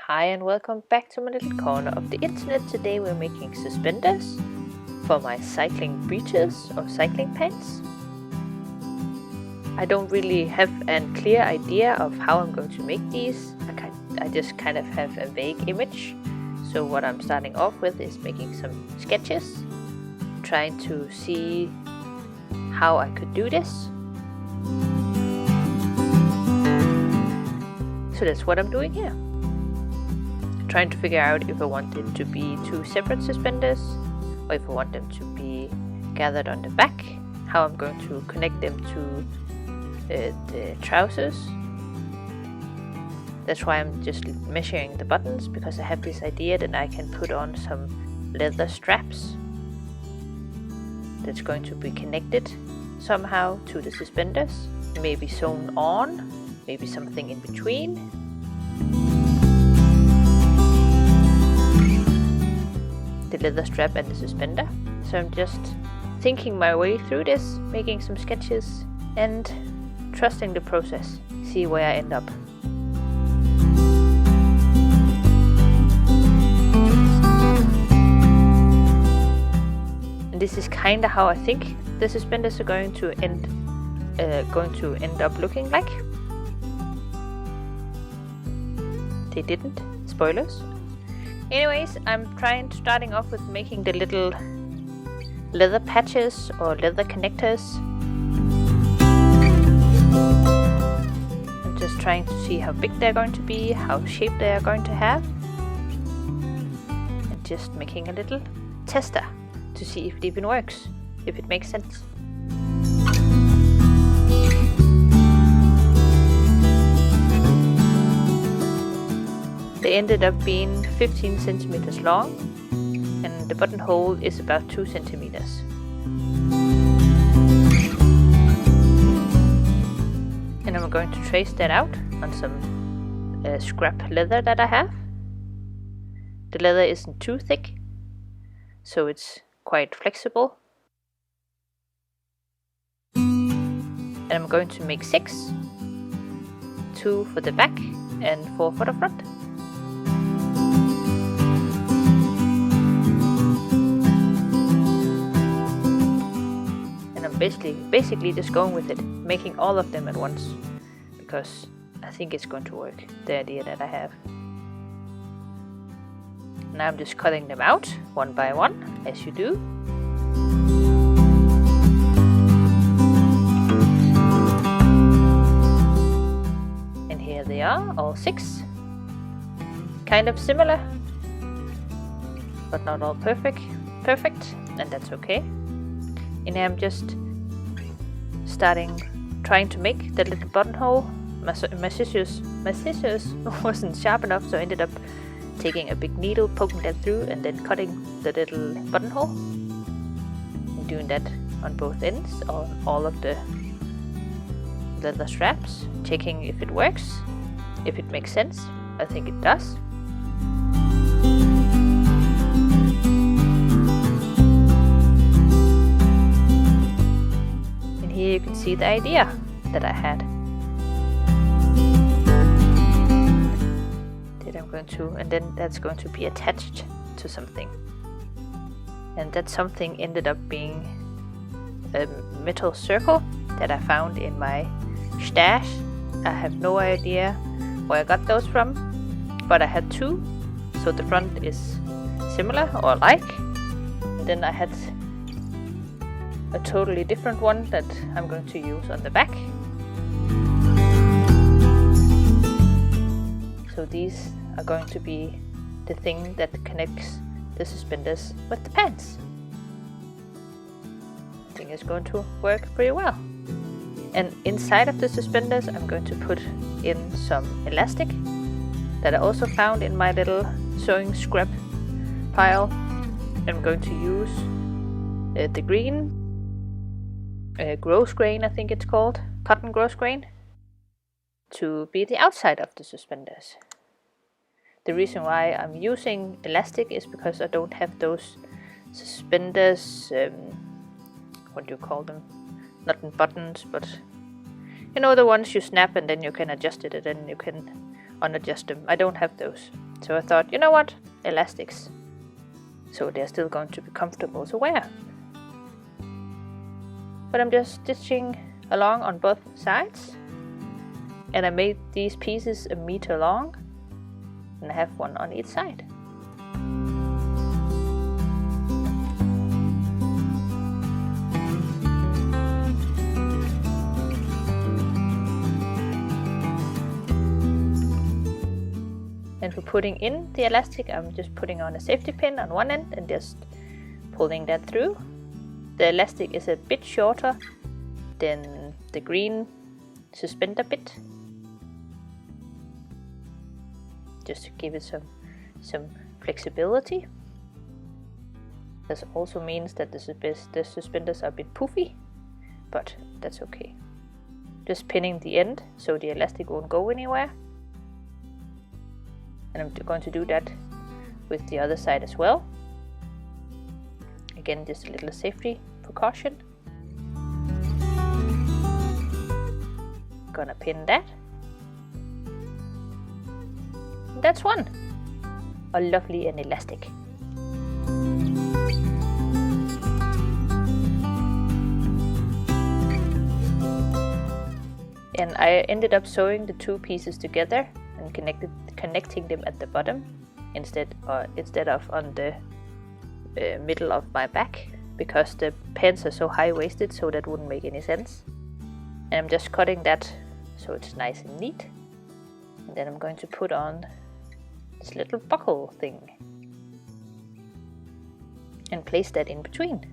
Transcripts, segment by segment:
Hi and welcome back to my little corner of the internet. Today we're making suspenders for my cycling breeches or cycling pants. I don't really have a clear idea of how I'm going to make these. I just kind of have a vague image. So what I'm starting off with is making some sketches, trying to see how I could do this. So that's what I'm doing here. Trying to figure out if I want it to be two separate suspenders or if I want them to be gathered on the back, how I'm going to connect them to the trousers. That's why I'm just measuring the buttons, because I have this idea that I can put on some leather straps that's going to be connected somehow to the suspenders, maybe sewn on, maybe something in between. The leather strap and the suspender. So I'm just thinking my way through this, making some sketches and trusting the process, see where I end up. And this is kinda how I think the suspenders are going to end up looking like. They didn't. Spoilers. Anyways, I'm starting off with making the little leather patches or leather connectors. I'm just trying to see how big they're going to be, how shape they are going to have. And just making a little tester to see if it even works, if it makes sense. They ended up being 15 centimeters long, and the buttonhole is about 2 centimeters. And I'm going to trace that out on some scrap leather that I have. The leather isn't too thick, so it's quite flexible. And I'm going to make 6, 2 for the back and 4 for the front. Basically just going with it, making all of them at once, because I think it's going to work, the idea that I have. Now I'm just cutting them out one by one, as you do. And here they are, all 6. Kind of similar, but not all perfect, and that's okay. And I'm just trying to make the little buttonhole. My scissors wasn't sharp enough, so I ended up taking a big needle, poking that through, and then cutting the little buttonhole. And doing that on both ends, on all of the leather straps, checking if it works, if it makes sense. I think it does. Here you can see the idea that I had. That I'm going to, and then that's going to be attached to something. And that something ended up being a metal circle that I found in my stash. I have no idea where I got those from, but I had 2, so the front is similar or alike. And then I had a totally different one that I'm going to use on the back. So these are going to be the thing that connects the suspenders with the pants. I think it's going to work pretty well. And inside of the suspenders I'm going to put in some elastic that I also found in my little sewing scrap pile. I'm going to use the green gross grain, I think it's called, cotton gross grain, to be the outside of the suspenders. The reason why I'm using elastic is because I don't have those suspenders, what do you call them? Not in buttons, but you know, the ones you snap and then you can adjust it and then you can unadjust them. I don't have those. So I thought, you know what, elastics. So they're still going to be comfortable to wear. But I'm just stitching along on both sides. And I made these pieces 1 meter long. And I have one on each side. And for putting in the elastic, I'm just putting on a safety pin on one end and just pulling that through. The elastic is a bit shorter than the green suspender bit, just to give it some flexibility. This also means that the suspenders are a bit poofy, but that's okay. Just pinning the end so the elastic won't go anywhere. And I'm going to do that with the other side as well. Again, just a little safety precaution. Gonna pin that. And that's one. A lovely and elastic. And I ended up sewing the two pieces together and connecting them at the bottom instead of on the middle of my back, because the pants are so high-waisted, so that wouldn't make any sense. And I'm just cutting that so it's nice and neat. And then I'm going to put on this little buckle thing and place that in between.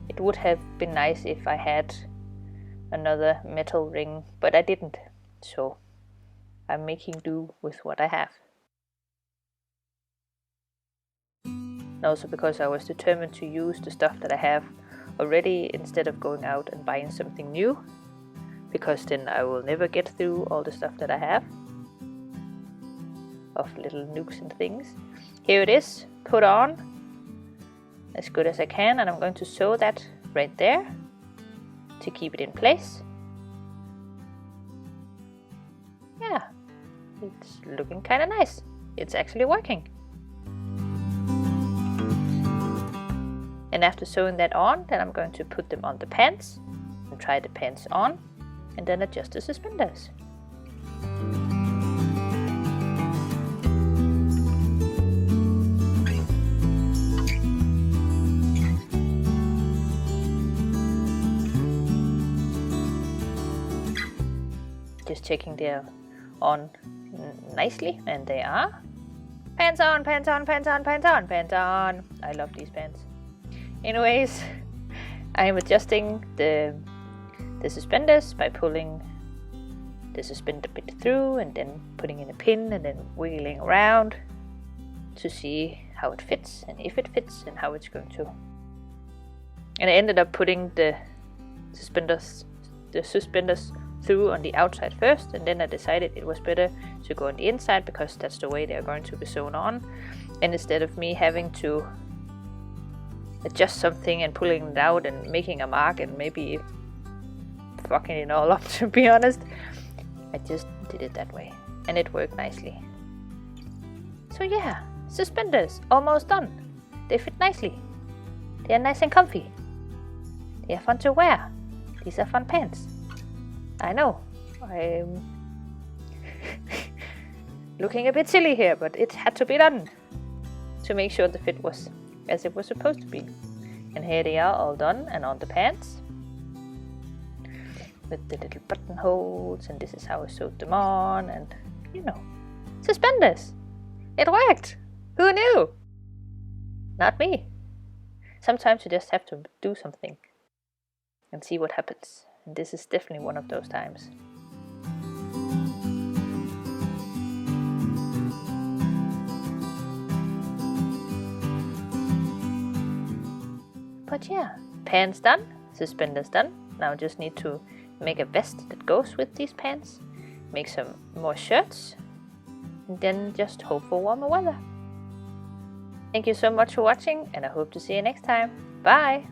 It would have been nice if I had another metal ring, but I didn't, so I'm making do with what I have. And also because I was determined to use the stuff that I have already instead of going out and buying something new, because then I will never get through all the stuff that I have of little nooks and things. Here it is, put on as good as I can, and I'm going to sew that right there to keep it in place. Yeah, it's looking kind of nice. It's actually working. And after sewing that on, then I'm going to put them on the pants and try the pants on, and then adjust the suspenders. Just checking they're on nicely, and they are. Pants on, pants on, pants on, pants on, pants on. I love these pants. Anyways, I'm adjusting the suspenders by pulling the suspender bit through and then putting in a pin and then wiggling around to see how it fits and if it fits and how it's going to. And I ended up putting the suspenders through on the outside first, and then I decided it was better to go on the inside because that's the way they're going to be sewn on. And instead of me having to adjust something and pulling it out and making a mark and maybe fucking it all up, to be honest, I just did it that way and it worked nicely. So yeah, suspenders almost done. They fit nicely. They are nice and comfy. They are fun to wear. These are fun pants. I know, I'm looking a bit silly here, but it had to be done to make sure the fit was as it was supposed to be. And here they are all done and on the pants with the little buttonholes, and this is how I sewed them on, and you know, suspenders. It worked! Who knew? Not me. Sometimes you just have to do something and see what happens. And this is definitely one of those times. But yeah, pants done, suspenders done. Now I just need to make a vest that goes with these pants, make some more shirts, and then just hope for warmer weather. Thank you so much for watching, and I hope to see you next time. Bye!